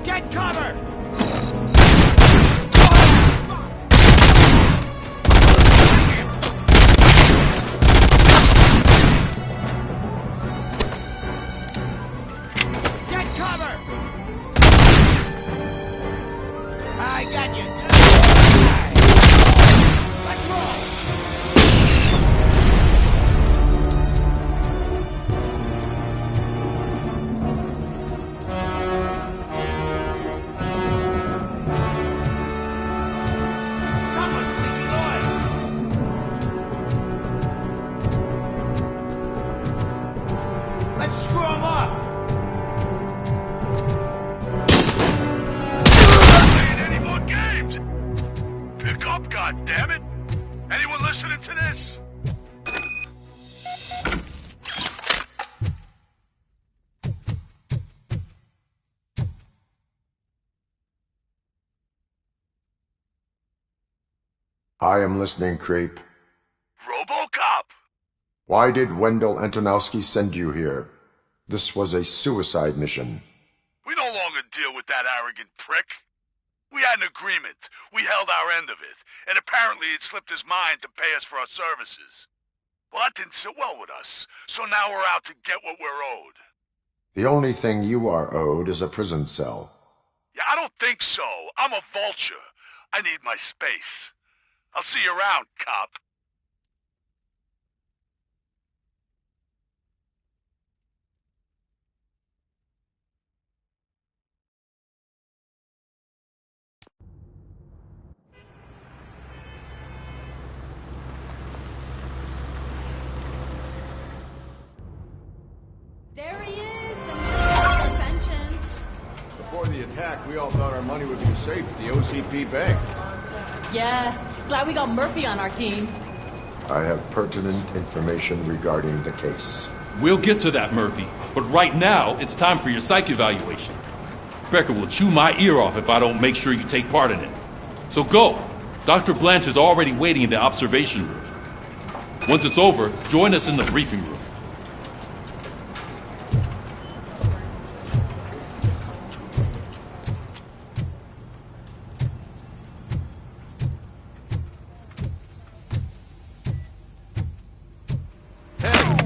Get cover! Get cover! I got you. Let's roll! Someone's leaking oil! Let's screw 'em up! Any more games? Pick up, goddammit! Anyone listening to this? I am listening, creep. RoboCop! Why did Wendell Antonowski send you here? This was a suicide mission. We no longer deal with that arrogant prick. We had an agreement. We held our end of it. And apparently it slipped his mind to pay us for our services. Well, that didn't sit well with us. So now we're out to get what we're owed. The only thing you are owed is a prison cell. Yeah, I don't think so. I'm a vulture. I need my space. I'll see you around, cop. There he is, the man of pensions. Before the attack, we all thought our money would be safe at the OCP bank. Yeah, glad we got Murphy on our team. I have pertinent information regarding the case. We'll get to that, Murphy. But right now, it's time for your psych evaluation. Becker will chew my ear off if I don't make sure you take part in it. So go. Dr. Blanche is already waiting in the observation room. Once it's over, join us in the briefing room.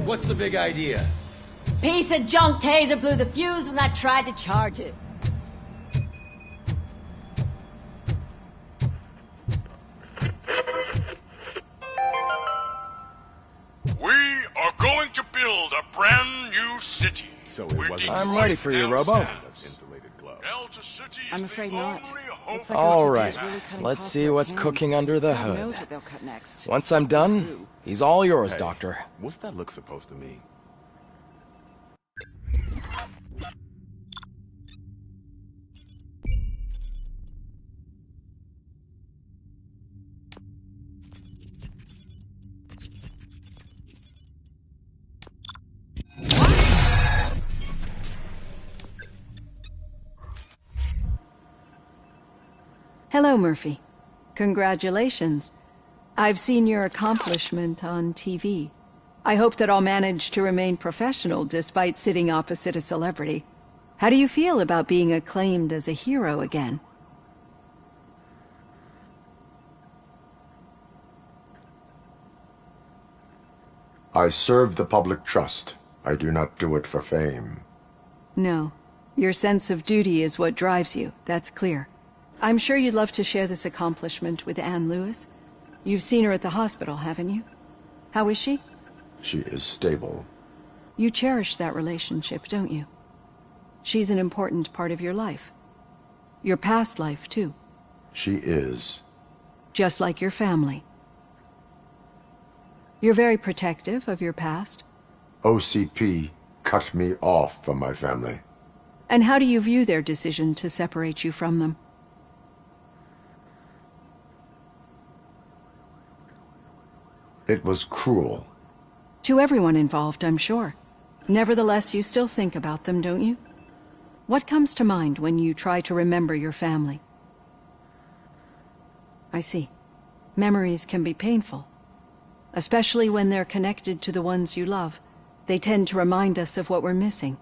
What's the big idea? Piece of junk taser blew the fuse when I tried to charge it. We are going to build a brand new city. So it wasn't. I'm ready for you, Robo. Insulated gloves. Delta City is I'm afraid the not. only hope. Looks like All OCP right, is really cutting let's costs see where it what's can. cooking under the God hood. knows what they'll cut next. Once I'm done, he's all yours, Hey, Doctor. What's that look supposed to mean? Hello, Murphy. Congratulations. I've seen your accomplishment on TV. I hope that I'll manage to remain professional despite sitting opposite a celebrity. How do you feel about being acclaimed as a hero again? I serve the public trust. I do not do it for fame. No. Your sense of duty is what drives you, that's clear. I'm sure you'd love to share this accomplishment with Anne Lewis. You've seen her at the hospital, haven't you? How is she? She is stable. You cherish that relationship, don't you? She's an important part of your life. Your past life, too. She is. Just like your family. You're very protective of your past. OCP cut me off from my family. And how do you view their decision to separate you from them? It was cruel. To everyone involved, I'm sure. Nevertheless, you still think about them, don't you? What comes to mind when you try to remember your family? I see. Memories can be painful. Especially when they're connected to the ones you love. They tend to remind us of what we're missing.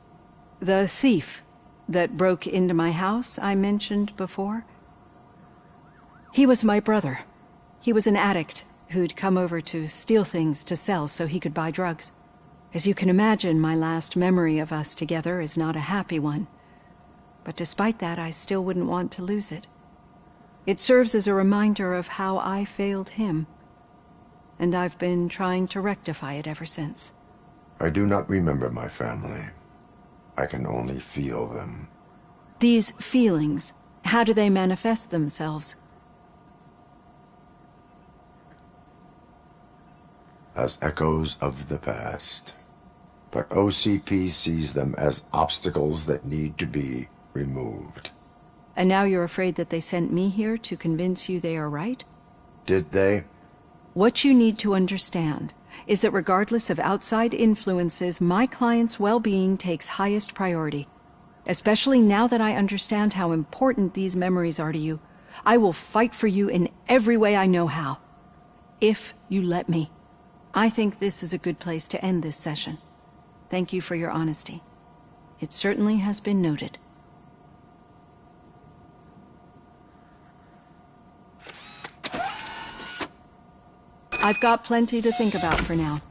The thief that broke into my house I mentioned before? He was my brother. He was an addict who'd come over to steal things to sell so he could buy drugs. As you can imagine, my last memory of us together is not a happy one. But despite that, I still wouldn't want to lose it. It serves as a reminder of how I failed him. And I've been trying to rectify it ever since. I do not remember my family. I can only feel them. These feelings, how do they manifest themselves? As echoes of the past. But OCP sees them as obstacles that need to be removed. And now you're afraid that they sent me here to convince you they are right? Did they? What you need to understand is that regardless of outside influences, my client's well-being takes highest priority. Especially now that I understand how important these memories are to you. I will fight for you in every way I know how. If you let me. I think this is a good place to end this session. Thank you for your honesty. It certainly has been noted. I've got plenty to think about for now.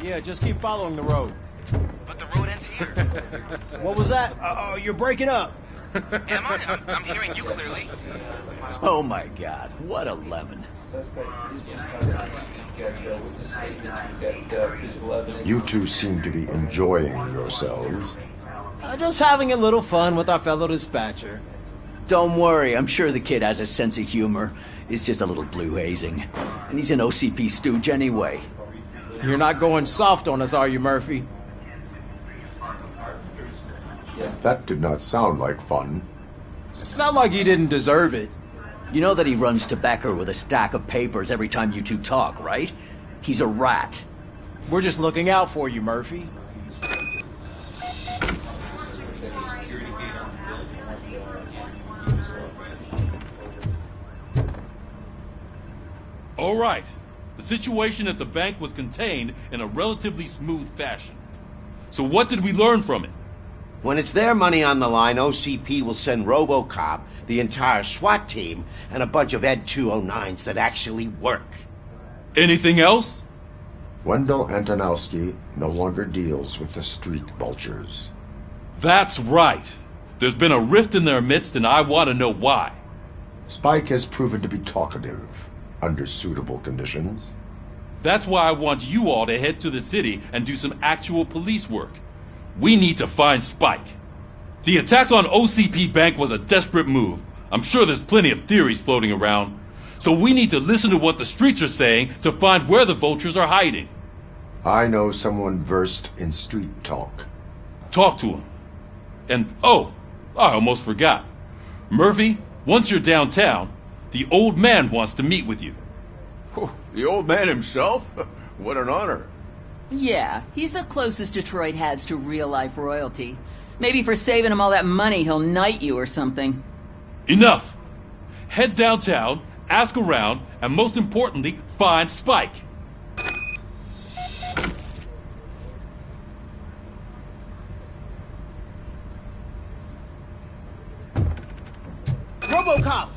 Yeah, just keep following the road. But the road ends here. What was that? Oh, you're breaking up. Am I? I'm hearing you clearly. Oh my god, what a lemon. You two seem to be enjoying yourselves. Just having a little fun with our fellow dispatcher. Don't worry, I'm sure the kid has a sense of humor. It's just a little blue hazing. And he's an OCP stooge anyway. You're not going soft on us, are you, Murphy? That did not sound like fun. It's not like you didn't deserve it. You know that he runs to Becker with a stack of papers every time you two talk, right? He's a rat. We're just looking out for you, Murphy. All right. The situation at the bank was contained in a relatively smooth fashion. So what did we learn from it? When it's their money on the line, OCP will send RoboCop, the entire SWAT team, and a bunch of Ed 209s that actually work. Anything else? Wendell Antonowski no longer deals with the street vultures. That's right. There's been a rift in their midst, and I want to know why. Spike has proven to be talkative under suitable conditions. That's why I want you all to head to the city and do some actual police work. We need to find Spike. The attack on OCP Bank was a desperate move. I'm sure there's plenty of theories floating around. So we need to listen to what the streets are saying to find where the vultures are hiding. I know someone versed in street talk. Talk to him. And, oh, I almost forgot. Murphy, once you're downtown, the old man wants to meet with you. Oh, the old man himself? What an honor. Yeah, he's the closest Detroit has to real-life royalty. Maybe for saving him all that money, he'll knight you or something. Enough! Head downtown, ask around, and most importantly, find Spike. RoboCop!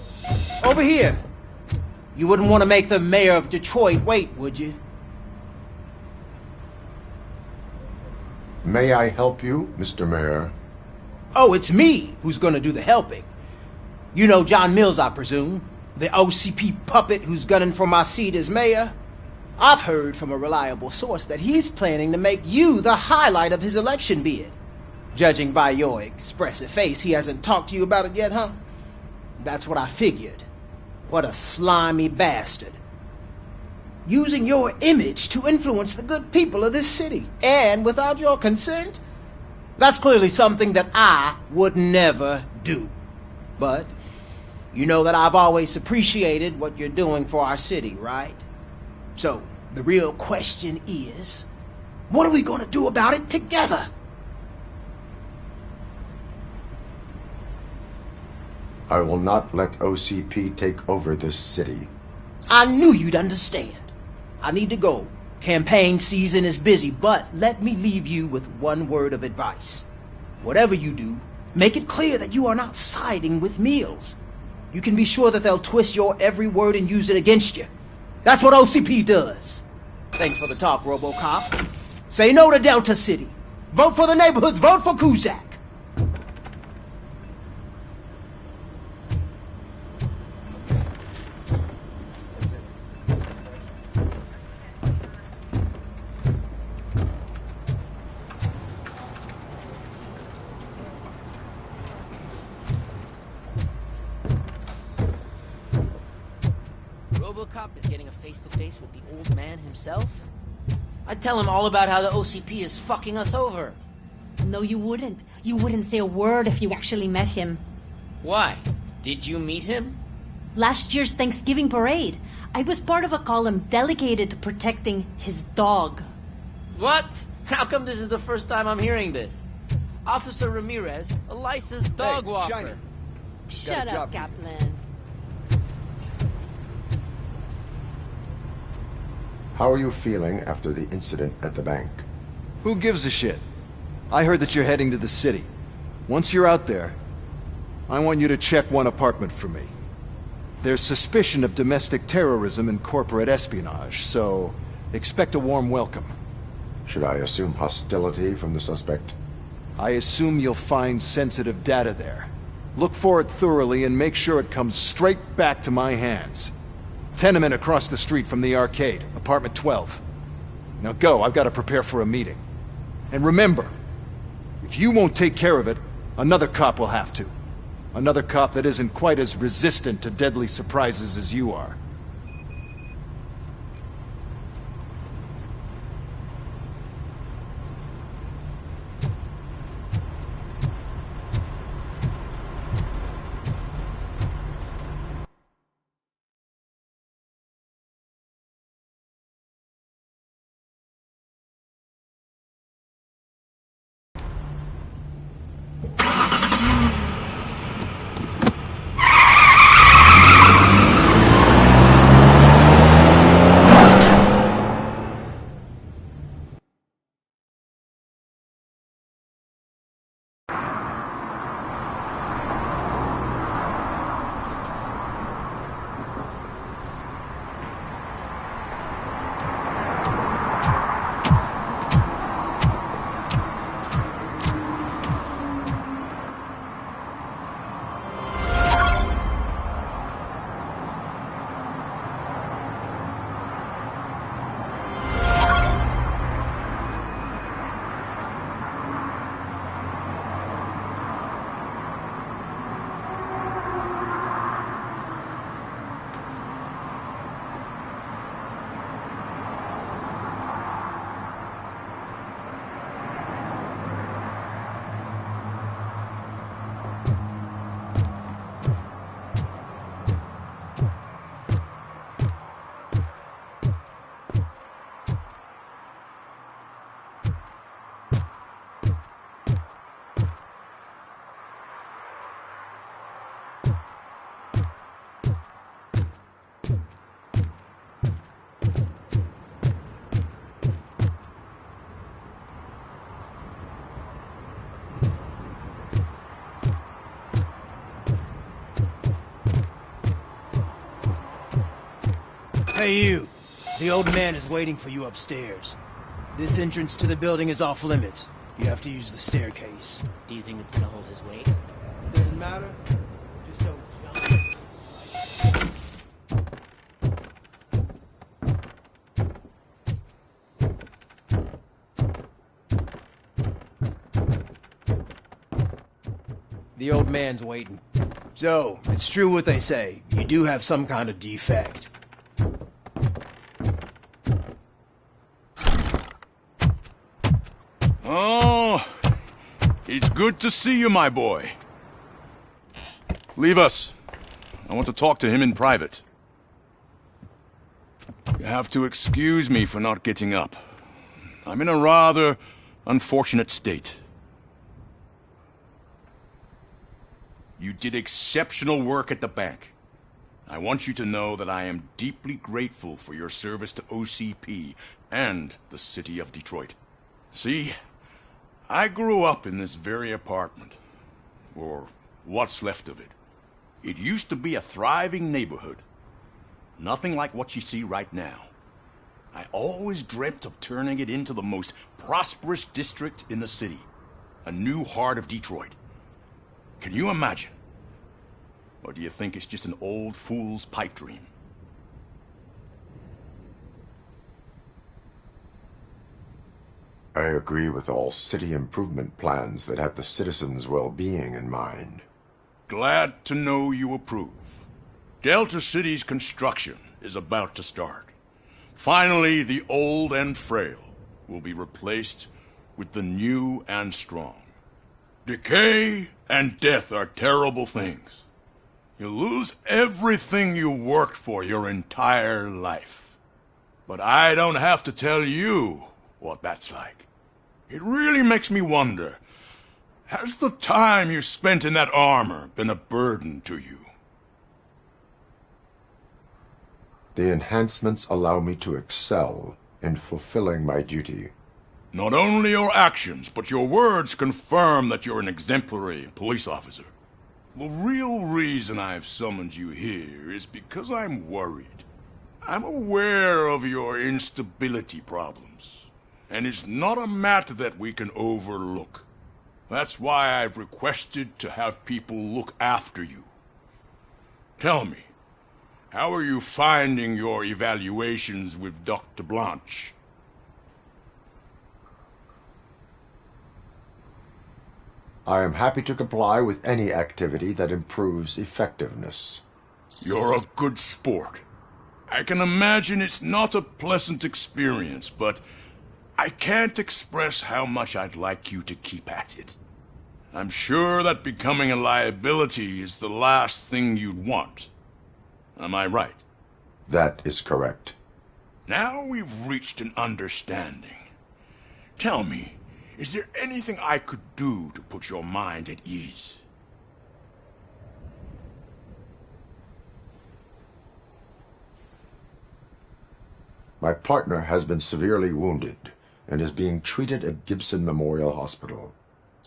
Over here! You wouldn't want to make the mayor of Detroit wait, would you? May I help you, Mr. Mayor? Oh, it's me who's gonna do the helping. You know John Mills, I presume? The OCP puppet who's gunning for my seat as mayor? I've heard from a reliable source that he's planning to make you the highlight of his election bid. Judging by your expressive face, he hasn't talked to you about it yet, huh? That's what I figured. What a slimy bastard. Using your image to influence the good people of this city, and without your consent? That's clearly something that I would never do. But you know that I've always appreciated what you're doing for our city, right? So, the real question is, what are we gonna do about it together? I will not let OCP take over this city. I knew you'd understand. I need to go. Campaign season is busy, but let me leave you with one word of advice. Whatever you do, make it clear that you are not siding with Mills. You can be sure that they'll twist your every word and use it against you. That's what OCP does. Thanks for the talk, RoboCop. Say no to Delta City. Vote for the neighborhoods. Vote for Kuzak. RoboCop is getting a face-to-face with the old man himself? I'd tell him all about how the OCP is fucking us over. No, you wouldn't. You wouldn't say a word if you actually met him. Why? Did you meet him? Last year's Thanksgiving parade, I was part of a column dedicated to protecting his dog. What? How come this is the first time I'm hearing this? Officer Ramirez, a licensed dog walker. Shiner. Shut up, Kaplan. How are you feeling after the incident at the bank? Who gives a shit? I heard that you're heading to the city. Once you're out there, I want you to check one apartment for me. There's suspicion of domestic terrorism and corporate espionage, so expect a warm welcome. Should I assume hostility from the suspect? I assume you'll find sensitive data there. Look for it thoroughly and make sure it comes straight back to my hands. Tenement across the street from the arcade, apartment 12. Now go, I've got to prepare for a meeting. And remember, if you won't take care of it, another cop will have to. Another cop that isn't quite as resistant to deadly surprises as you are. Hey you! The old man is waiting for you upstairs. This entrance to the building is off limits. You have to use the staircase. Do you think it's gonna hold his weight? Doesn't matter. Just don't jump. The old man's waiting. So, it's true what they say. You do have some kind of defect. Oh, it's good to see you, my boy. Leave us. I want to talk to him in private. You have to excuse me for not getting up. I'm in a rather unfortunate state. You did exceptional work at the bank. I want you to know that I am deeply grateful for your service to OCP and the city of Detroit. See, I grew up in this very apartment, or what's left of it. It used to be a thriving neighborhood. Nothing like what you see right now. I always dreamt of turning it into the most prosperous district in the city. A new heart of Detroit. Can you imagine? Or do you think it's just an old fool's pipe dream? I agree with all city improvement plans that have the citizens' well-being in mind. Glad to know you approve. Delta City's construction is about to start. Finally, the old and frail will be replaced with the new and strong. Decay and death are terrible things. You lose everything you worked for your entire life. But I don't have to tell you what that's like. It really makes me wonder, has the time you spent in that armor been a burden to you? The enhancements allow me to excel in fulfilling my duty. Not only your actions, but your words confirm that you're an exemplary police officer. The real reason I've summoned you here is because I'm worried. I'm aware of your instability problems, and is not a matter that we can overlook. That's why I've requested to have people look after you. Tell me, how are you finding your evaluations with Dr. Blanche? I am happy to comply with any activity that improves effectiveness. You're a good sport. I can imagine it's not a pleasant experience, but I can't express how much I'd like you to keep at it. I'm sure that becoming a liability is the last thing you'd want. Am I right? That is correct. Now we've reached an understanding. Tell me, is there anything I could do to put your mind at ease? My partner has been severely wounded and is being treated at Gibson Memorial Hospital.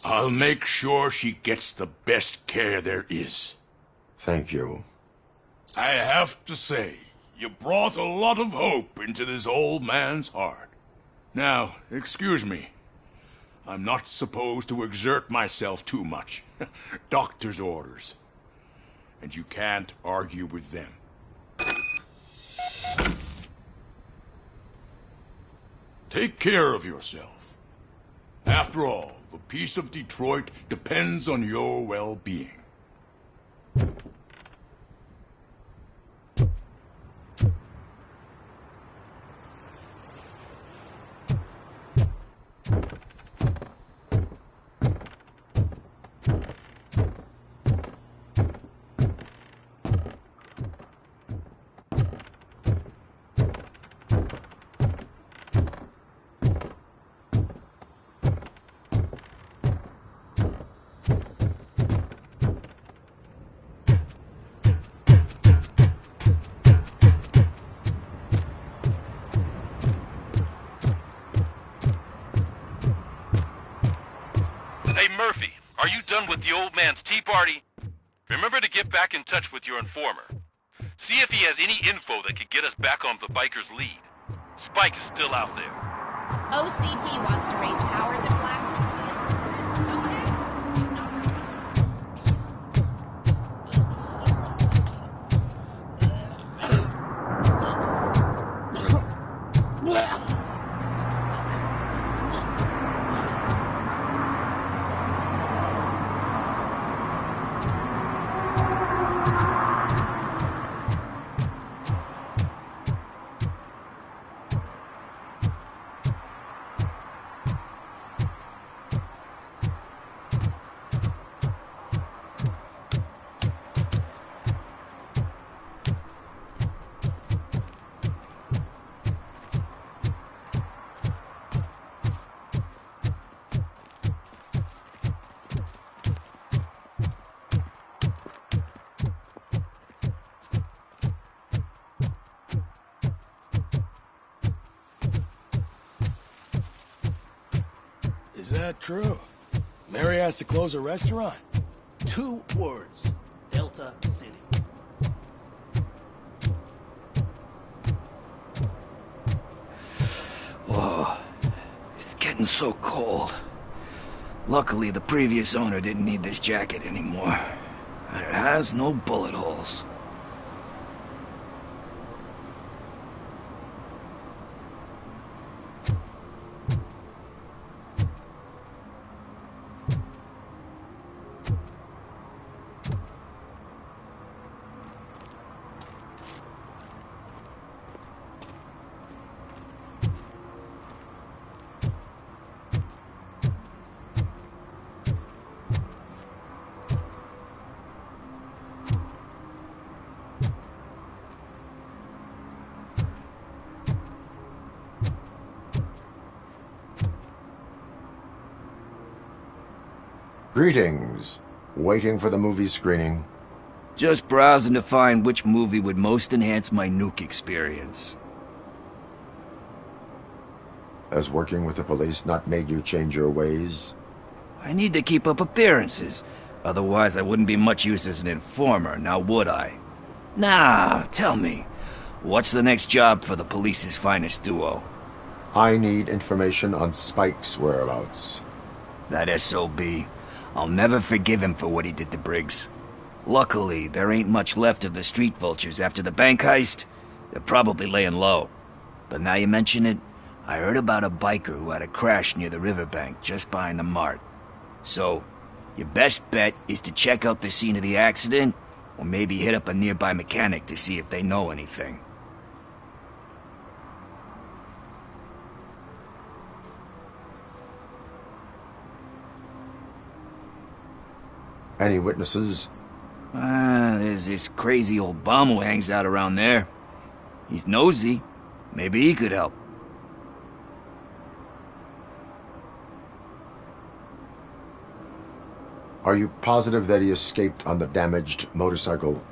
I'll make sure she gets the best care there is. Thank you. I have to say, you brought a lot of hope into this old man's heart. Now, excuse me. I'm not supposed to exert myself too much. Doctor's orders. And you can't argue with them. Take care of yourself. After all, the peace of Detroit depends on your well-being. Murphy, are you done with the old man's tea party? Remember to get back in touch with your informer. See if he has any info that could get us back on the biker's lead. Spike is still out there. OCP wants to raise towers of glass and steel. Go ahead. He's not Is that true? Mary has to close a restaurant? 2 words. Delta City. Whoa. It's getting so cold. Luckily, the previous owner didn't need this jacket anymore. And it has no bullet holes. Greetings. Waiting for the movie screening? Just browsing to find which movie would most enhance my nuke experience. Has working with the police not made you change your ways? I need to keep up appearances. Otherwise, I wouldn't be much use as an informer, now would I? Nah, tell me. What's the next job for the police's finest duo? I need information on Spike's whereabouts. That SOB. I'll never forgive him for what he did to Briggs. Luckily, there ain't much left of the street vultures after the bank heist. They're probably laying low. But now you mention it, I heard about a biker who had a crash near the riverbank just behind the mart. So, your best bet is to check out the scene of the accident, or maybe hit up a nearby mechanic to see if they know anything. Any witnesses? There's this crazy old bum who hangs out around there. He's nosy. Maybe he could help. Are you positive that he escaped on the damaged motorcycle?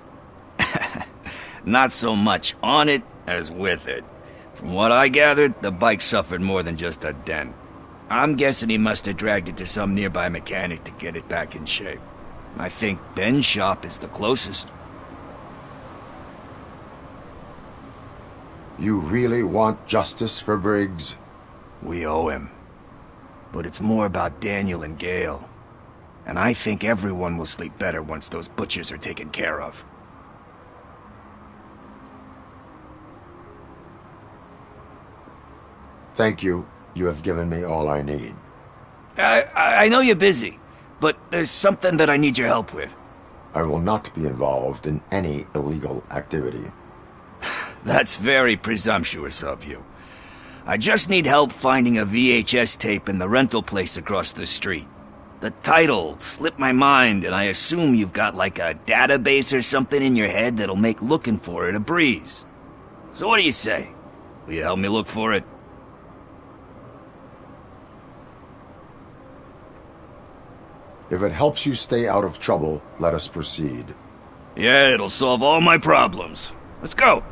Not so much on it as with it. From what I gathered, the bike suffered more than just a dent. I'm guessing he must have dragged it to some nearby mechanic to get it back in shape. I think Ben's shop is the closest. You really want justice for Briggs? We owe him. But it's more about Daniel and Gale. And I think everyone will sleep better once those butchers are taken care of. Thank you. You have given me all I need. I know you're busy, but there's something that I need your help with. I will not be involved in any illegal activity. That's very presumptuous of you. I just need help finding a VHS tape in the rental place across the street. The title slipped my mind, and I assume you've got like a database or something in your head that'll make looking for it a breeze. So what do you say? Will you help me look for it? If it helps you stay out of trouble, let us proceed. Yeah, it'll solve all my problems. Let's go.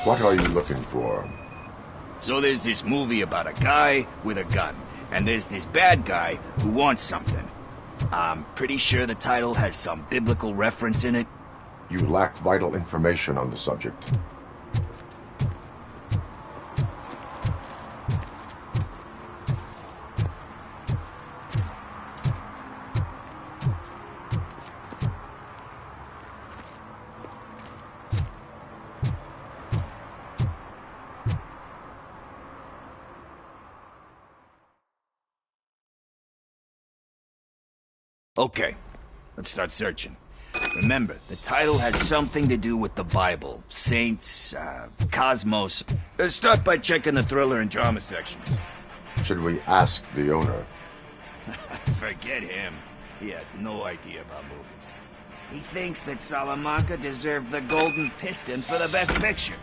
What are you looking for? So there's this movie about a guy with a gun, and there's this bad guy who wants something. I'm pretty sure the title has some biblical reference in it. You lack vital information on the subject. Okay, let's start searching. Remember, the title has something to do with the Bible, saints, cosmos. Let's start by checking the thriller and drama sections. Should we ask the owner? Forget him. He has no idea about movies. He thinks that Salamanca deserved the Golden Piston for the best picture.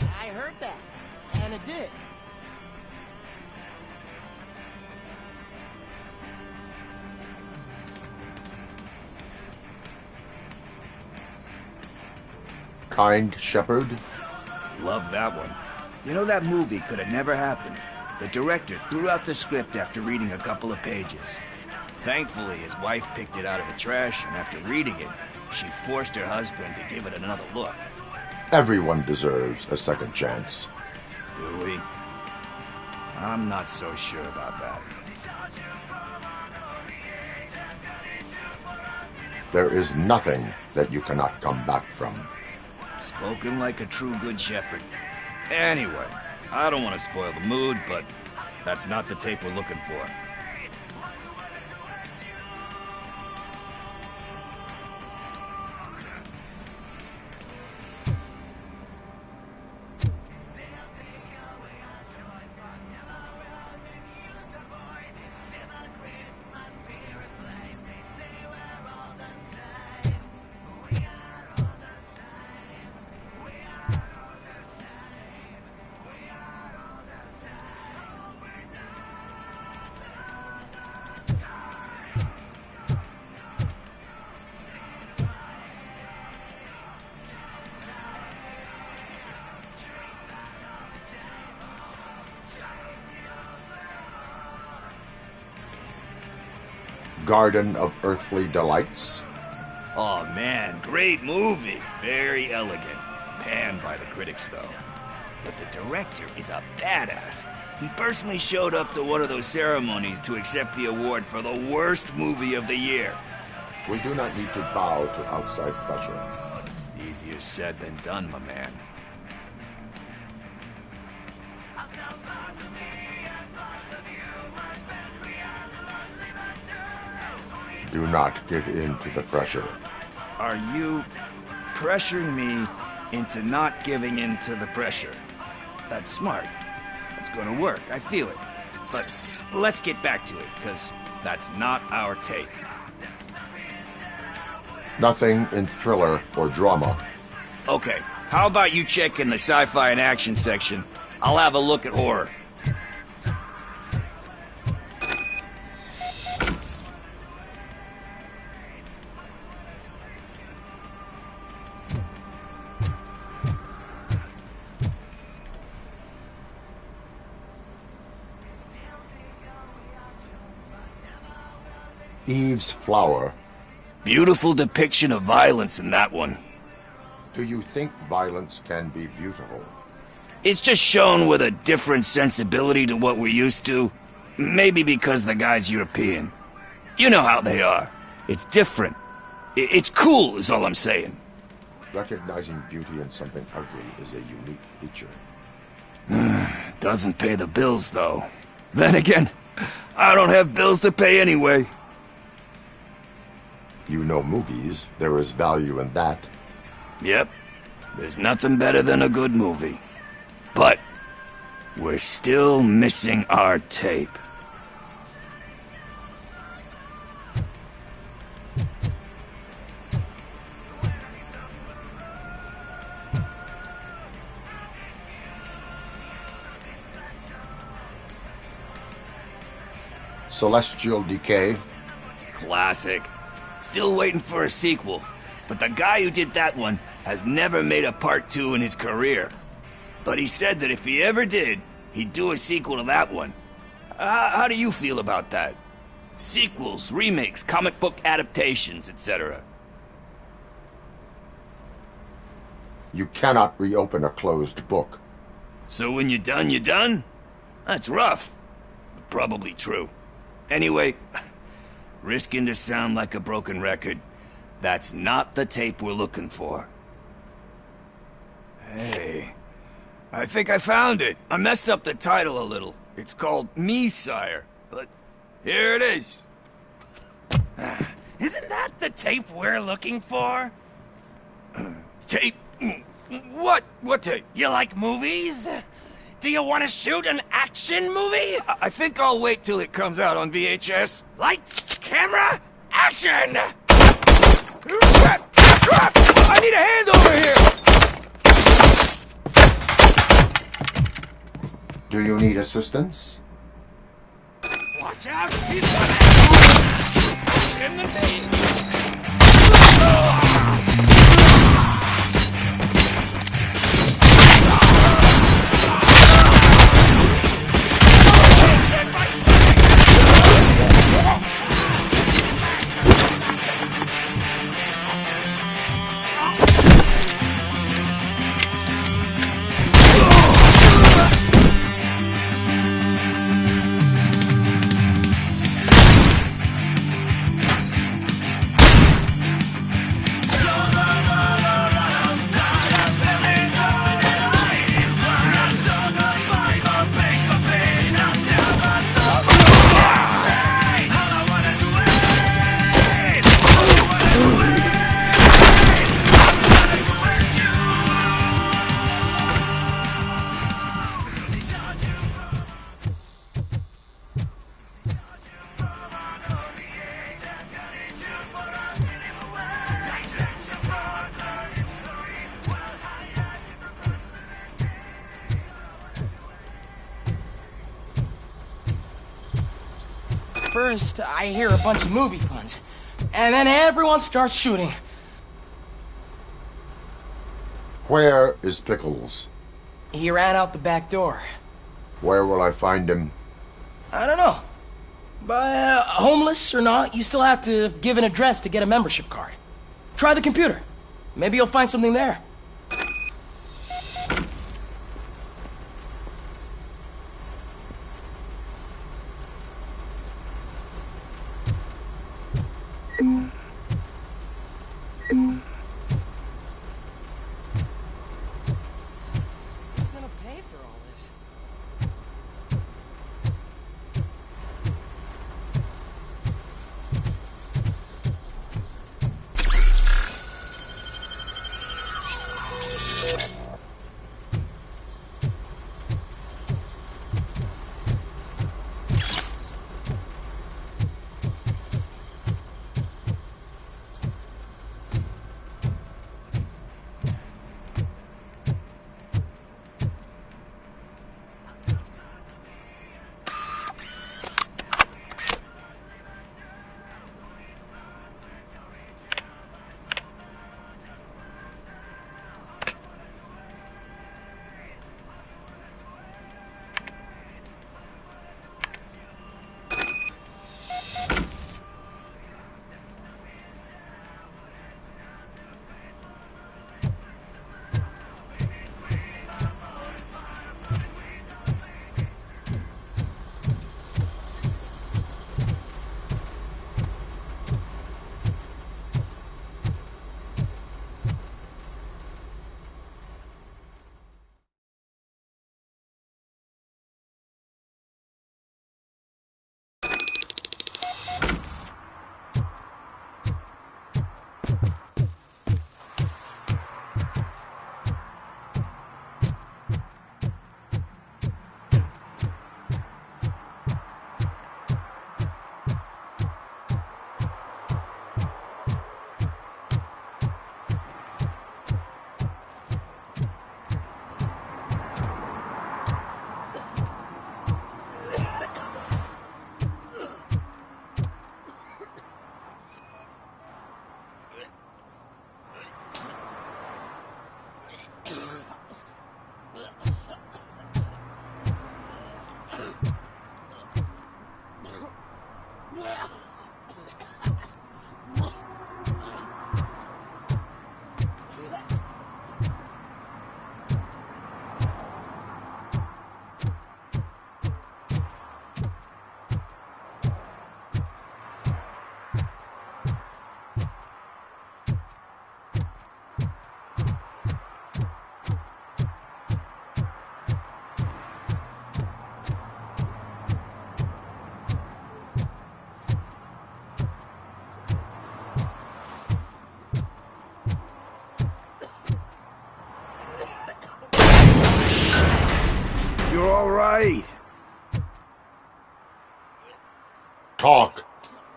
I heard that, and it did. Kind Shepherd? Love that one. You know, that movie could have never happened. The director threw out the script after reading a couple of pages. Thankfully, his wife picked it out of the trash, and after reading it, she forced her husband to give it another look. Everyone deserves a second chance. Do we? I'm not so sure about that. There is nothing that you cannot come back from. Spoken like a true good shepherd. Anyway, I don't want to spoil the mood, but that's not the tape we're looking for. Garden of Earthly Delights? Oh man, great movie. Very elegant. Panned by the critics, though. but the director is a badass. He personally showed up to one of those ceremonies to accept the award for the worst movie of the year. We do not need to bow to outside pressure. Easier said than done, my man. Do not give in to the pressure. Are you pressuring me into not giving in to the pressure? That's smart. That's gonna work. I feel it. But let's get back to it, because that's not our tape. Nothing in thriller or drama. Okay, how about you check in the sci-fi and action section? I'll have a look at horror. Eve's Flower. Beautiful depiction of violence in that one. Do you think violence can be beautiful? It's just shown with a different sensibility to what we're used to. Maybe because the guy's European. You know how they are. It's different. It's cool is all I'm saying. Recognizing beauty in something ugly is a unique feature. Doesn't pay the bills, though. Then again, I don't have bills to pay anyway. You know movies. There is value in that. Yep. There's nothing better than a good movie. But we're still missing our tape. Celestial Decay. Classic. Still waiting for a sequel. But the guy who did that one has never made a part 2 in his career. But he said that if he ever did, he'd do a sequel to that one. How do you feel about that? Sequels, remakes, comic book adaptations, etc. You cannot reopen a closed book. So when you're done, you're done? That's rough. But probably true. Anyway, risking to sound like a broken record, that's not the tape we're looking for. Hey, I think I found it. I messed up the title a little. It's called Me, Sire. But here it is. Isn't that the tape we're looking for? Tape? What? What tape? You like movies? Do you want to shoot an action movie? I think I'll wait till it comes out on VHS. Lights, camera, action! Crap! Crap! I need a hand over here! Do you need assistance? Watch out! He's coming! In the knee! First, I hear a bunch of movie puns, and then everyone starts shooting. Where is Pickles? He ran out the back door. Where will I find him? I don't know. But homeless or not, you still have to give an address to get a membership card. Try the computer. Maybe you'll find something there. You're all right. Talk.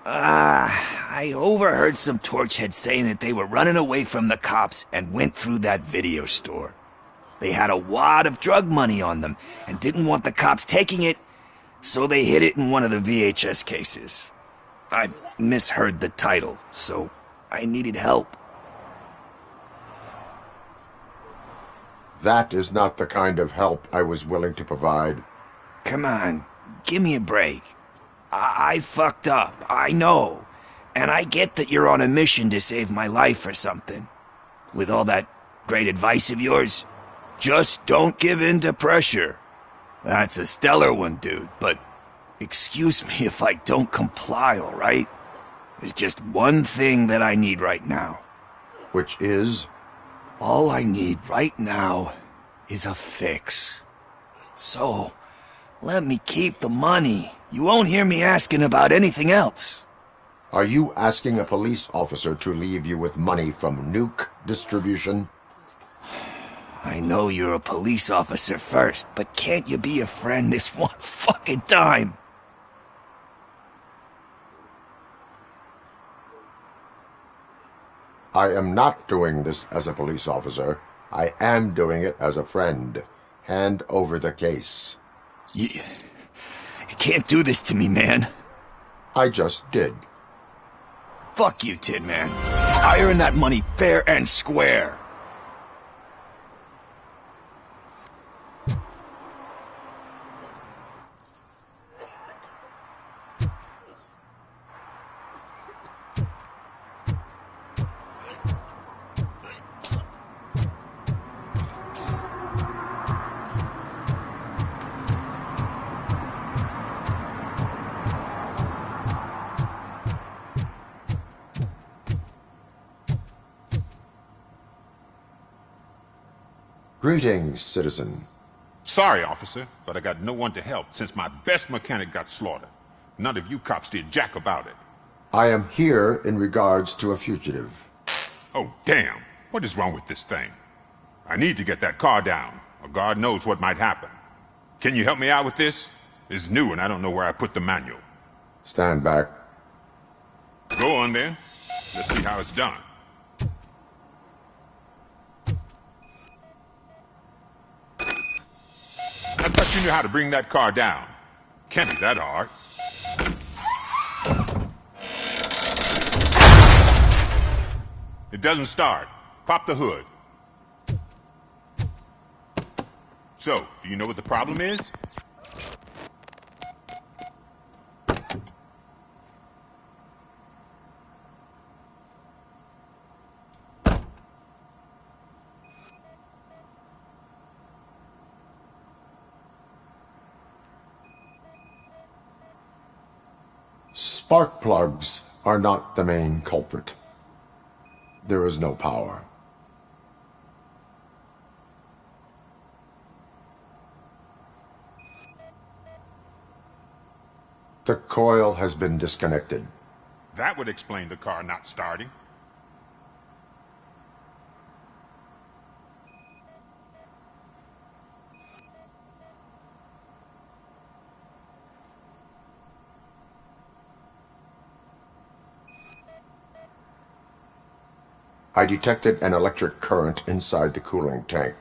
I overheard some torchheads saying that they were running away from the cops and went through that video store. They had a wad of drug money on them and didn't want the cops taking it, so they hid it in one of the VHS cases. I misheard the title, so I needed help. That is not the kind of help I was willing to provide. Come on, give me a break. I fucked up, I know. And I get that you're on a mission to save my life or something. With all that great advice of yours, just don't give in to pressure. That's a stellar one, dude, but excuse me if I don't comply, all right? There's just one thing that I need right now. Which is? All I need right now is a fix. So, let me keep the money. You won't hear me asking about anything else. Are you asking a police officer to leave you with money from nuke distribution? I know you're a police officer first, but can't you be a friend this one fucking time? I am not doing this as a police officer. I am doing it as a friend. Hand over the case. You can't do this to me, man. I just did. Fuck you, Tin Man. I earned that money fair and square. Greetings, citizen. Sorry, officer, but I got no one to help since my best mechanic got slaughtered. None of you cops did jack about it. I am here in regards to a fugitive. Oh, damn. What is wrong with this thing? I need to get that car down, or God knows what might happen. Can you help me out with this? It's new and I don't know where I put the manual. Stand back. Go on then. Let's see how it's done. I thought you knew how to bring that car down. Can't be that hard. It doesn't start. Pop the hood. So, do you know what the problem is? Spark plugs are not the main culprit. There is no power. The coil has been disconnected. That would explain the car not starting. I detected an electric current inside the cooling tank.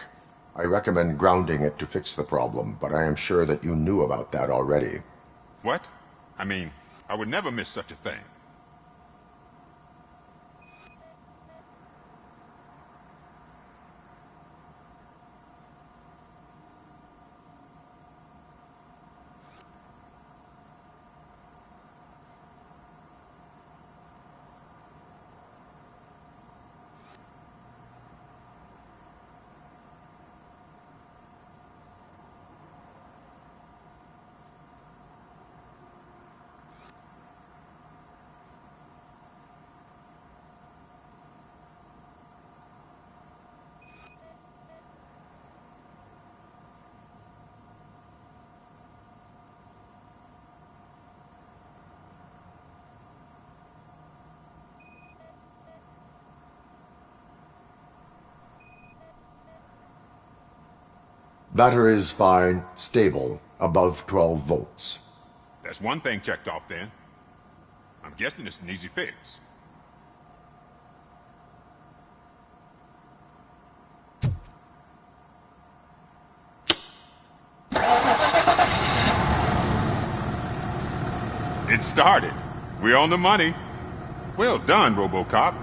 I recommend grounding it to fix the problem, but I am sure that you knew about that already. What? I mean, I would never miss such a thing. Battery is fine, stable, above 12 volts. That's one thing checked off then. I'm guessing it's an easy fix. It started. We're on the money. Well done, RoboCop.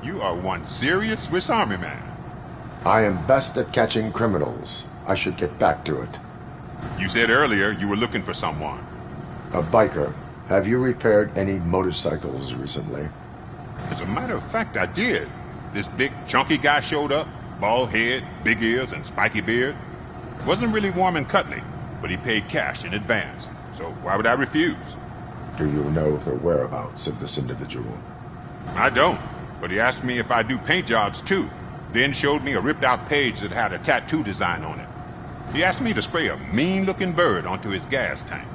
You are one serious Swiss Army man. I am best at catching criminals. I should get back to it. You said earlier you were looking for someone. A biker. Have you repaired any motorcycles recently? As a matter of fact, I did. This big, chunky guy showed up. Bald head, big ears, and spiky beard. Wasn't really warm and cuddly, but he paid cash in advance. So why would I refuse? Do you know the whereabouts of this individual? I don't, but he asked me if I do paint jobs too. Then showed me a ripped-out page that had a tattoo design on it. He asked me to spray a mean-looking bird onto his gas tank.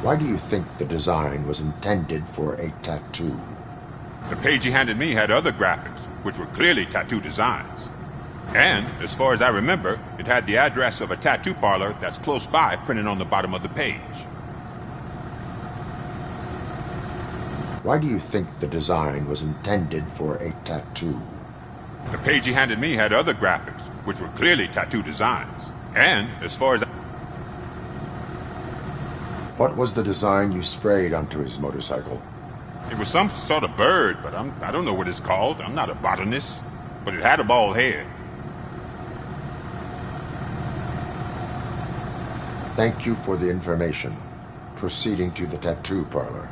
Why do you think the design was intended for a tattoo? The page he handed me had other graphics, which were clearly tattoo designs. And, as far as I remember, it had the address of a tattoo parlor that's close by printed on the bottom of the page. Why do you think the design was intended for a tattoo? The page he handed me had other graphics, which were clearly tattoo designs. And, as far as What was the design you sprayed onto his motorcycle? It was some sort of bird, but I don't know what it's called. I'm not a botanist. But it had a bald head. Thank you for the information. Proceeding to the tattoo parlor.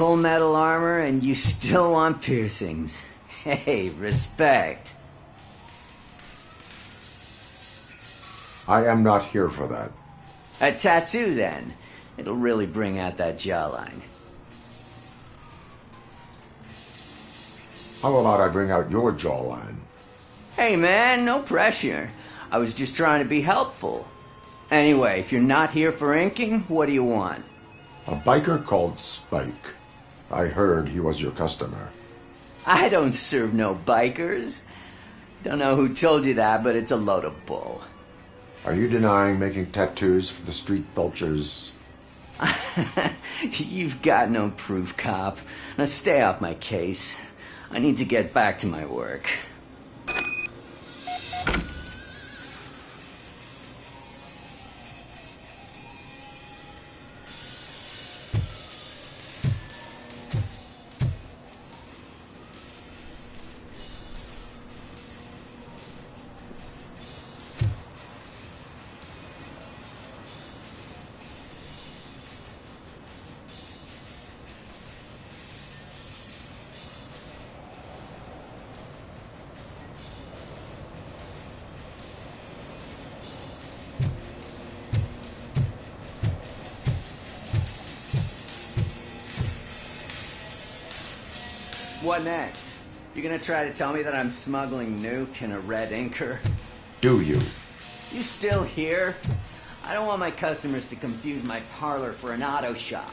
Full metal armor and you still want piercings. Hey, respect. I am not here for that. A tattoo, then. It'll really bring out that jawline. How about I bring out your jawline? Hey, man, no pressure. I was just trying to be helpful. Anyway, if you're not here for inking, what do you want? A biker called Spike. I heard he was your customer. I don't serve no bikers. Don't know who told you that, but it's a load of bull. Are you denying making tattoos for the street vultures? You've got no proof, cop. Now stay off my case. I need to get back to my work. What next? You gonna try to tell me that I'm smuggling nuke in a red inker? Do you? You still here? I don't want my customers to confuse my parlor for an auto shop.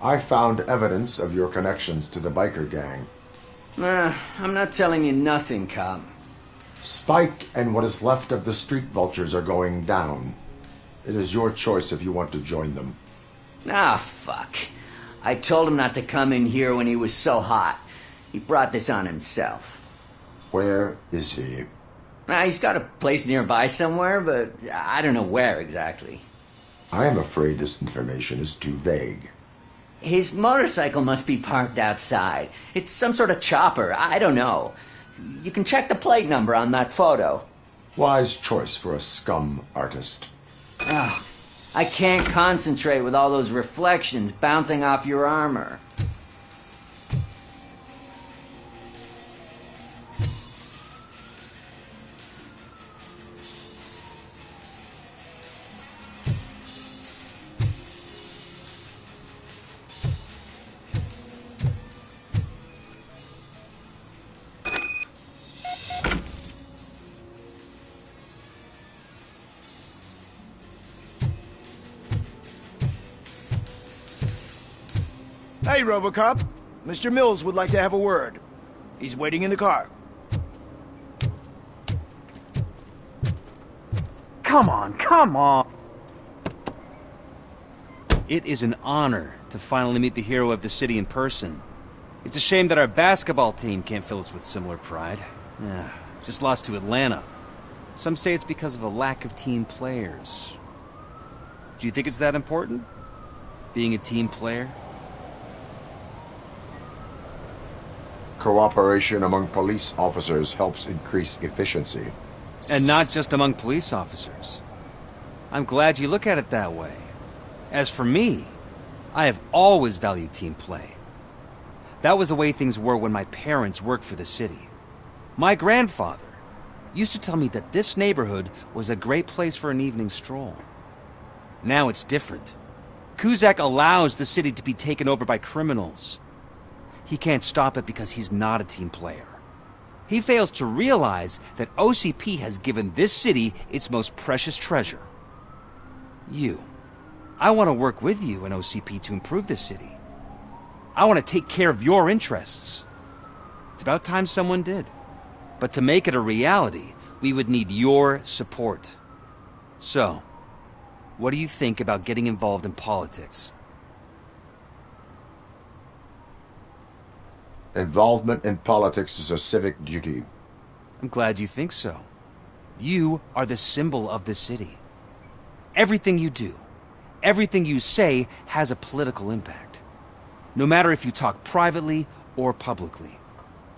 I found evidence of your connections to the biker gang. I'm not telling you nothing, cop. Spike and what is left of the street vultures are going down. It is your choice if you want to join them. Ah, fuck. I told him not to come in here when he was so hot. He brought this on himself. Where is he? He's got a place nearby somewhere, but I don't know where exactly. I am afraid this information is too vague. His motorcycle must be parked outside. It's some sort of chopper. I don't know. You can check the plate number on that photo. Wise choice for a scum artist. I can't concentrate with all those reflections bouncing off your armor. Hey, RoboCop. Mr. Mills would like to have a word. He's waiting in the car. Come on. It is an honor to finally meet the hero of the city in person. It's a shame that our basketball team can't fill us with similar pride. Just lost to Atlanta. Some say it's because of a lack of team players. Do you think it's that important? Being a team player? Cooperation among police officers helps increase efficiency. And not just among police officers. I'm glad you look at it that way. As for me, I have always valued team play. That was the way things were when my parents worked for the city. My grandfather used to tell me that this neighborhood was a great place for an evening stroll. Now it's different. Cusack allows the city to be taken over by criminals. He can't stop it because he's not a team player. He fails to realize that OCP has given this city its most precious treasure. You. I want to work with you and OCP to improve this city. I want to take care of your interests. It's about time someone did. But to make it a reality, we would need your support. So, what do you think about getting involved in politics? Involvement in politics is a civic duty. I'm glad you think so. You are the symbol of the city. Everything you do, everything you say has a political impact. No matter if you talk privately or publicly,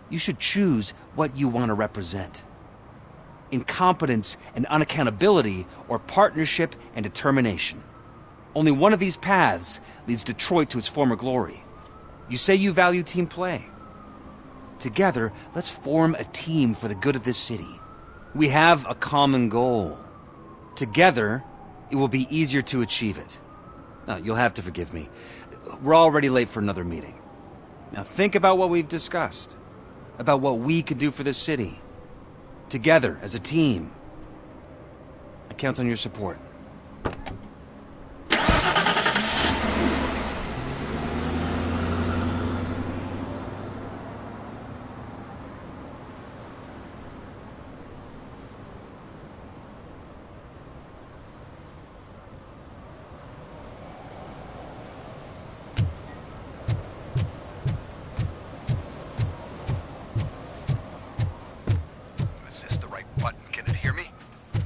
you should choose what you want to represent. Incompetence and unaccountability, or partnership and determination. Only one of these paths leads Detroit to its former glory. You say you value team play. Together, let's form a team for the good of this city. We have a common goal. Together, it will be easier to achieve it. You'll have to forgive me. We're already late for another meeting. Now think about what we've discussed. About what we could do for this city. Together, as a team. I count on your support.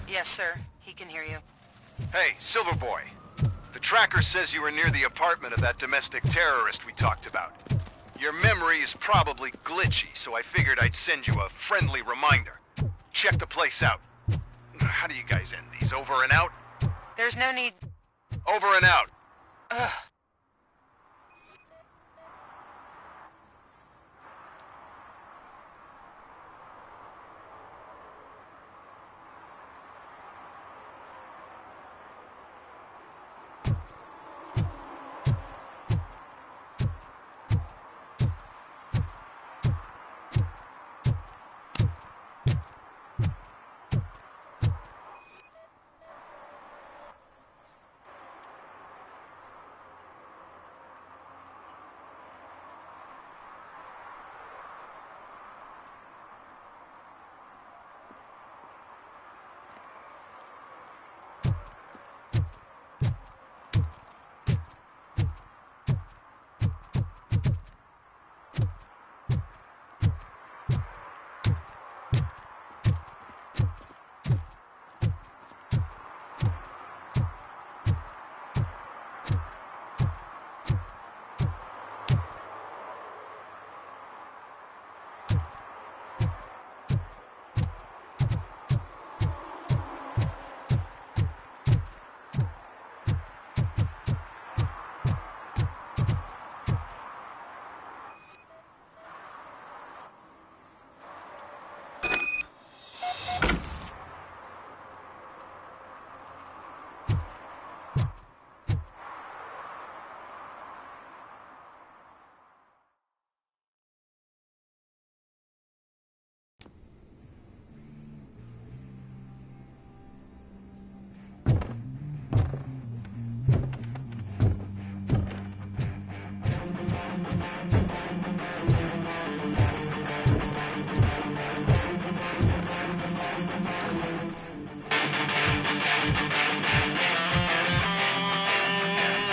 Yes, sir. He can hear you. Hey, Silverboy. The tracker says you were near the apartment of that domestic terrorist we talked about. Your memory is probably glitchy, so I figured I'd send you a friendly reminder. Check the place out. How do you guys end these? Over and out? There's no need... Over and out. Ugh.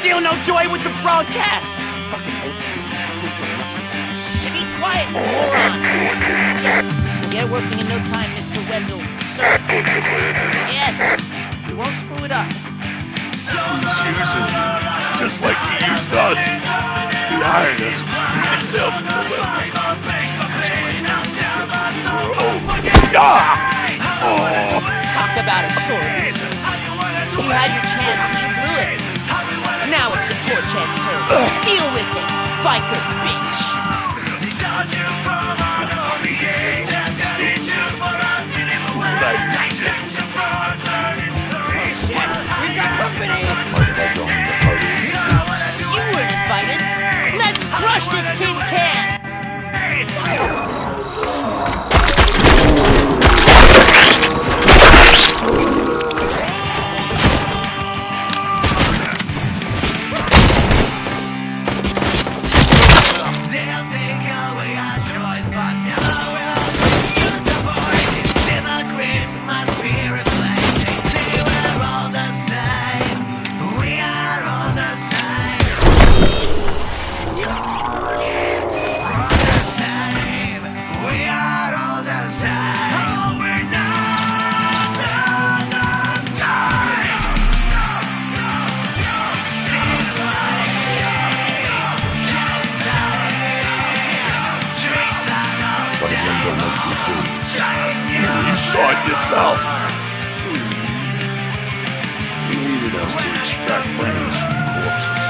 Feel no joy with the broadcast! Fucking OCP's a good for nothing piece of shit. Be quiet, you moron! Yes, we'll get working in no time, Mr. Wendell. Sir. Yes, we won't screw it up. He's using you, just like he used us. He hired us, we failed to deliver. That's why we were over. Talk about a sore loser. You had your chance and you blew it. Now it's the Torchhead's turn. Deal with it, biker bitch. Shit, we've got company. You weren't invited. Let's crush this tin can. You saw it yourself. He needed us to extract brains from corpses.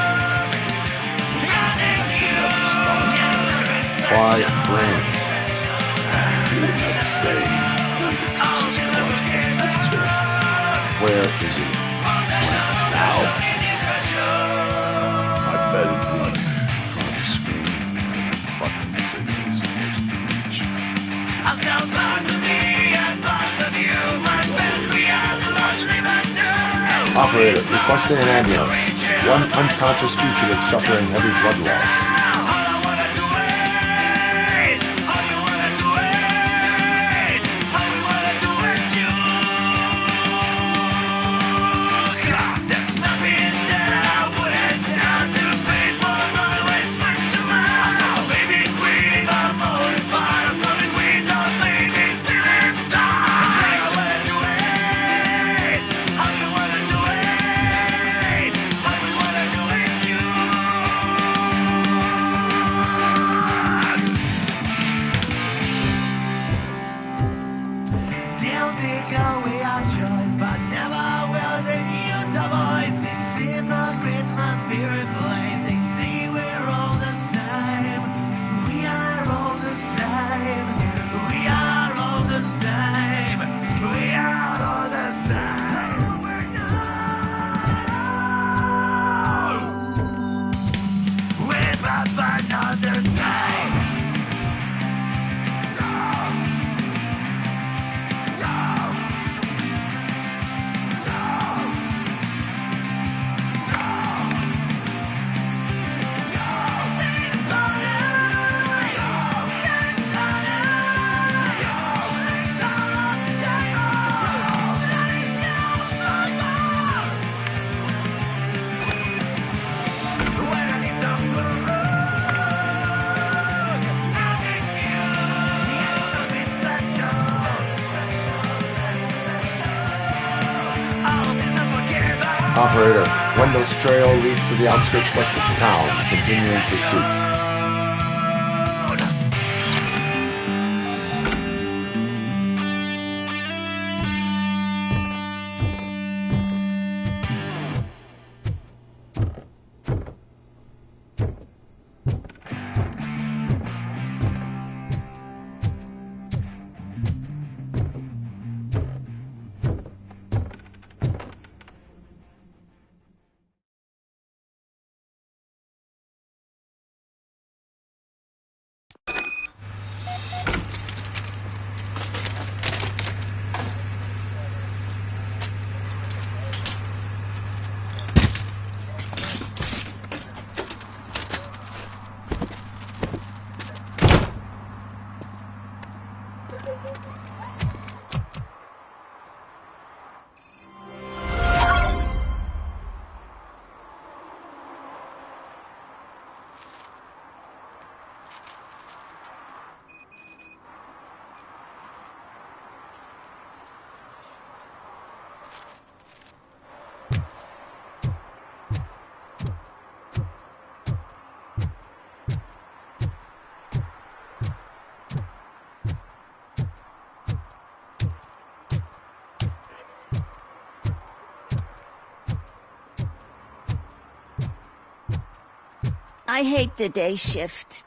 Why brains? He would never say. Never keeps his cards close to his chest. Where is he? Now? I bet it'd be in front of the screen. That fucking signal's supposed to reach. I'll tell parts of me and parts of you. My best we are largely but two. Operator, requesting an ambulance. One unconscious fugitive suffering heavy blood loss. Operator, Wendell's trail leads to the outskirts west of town, continuing pursuit. I hate the day shift.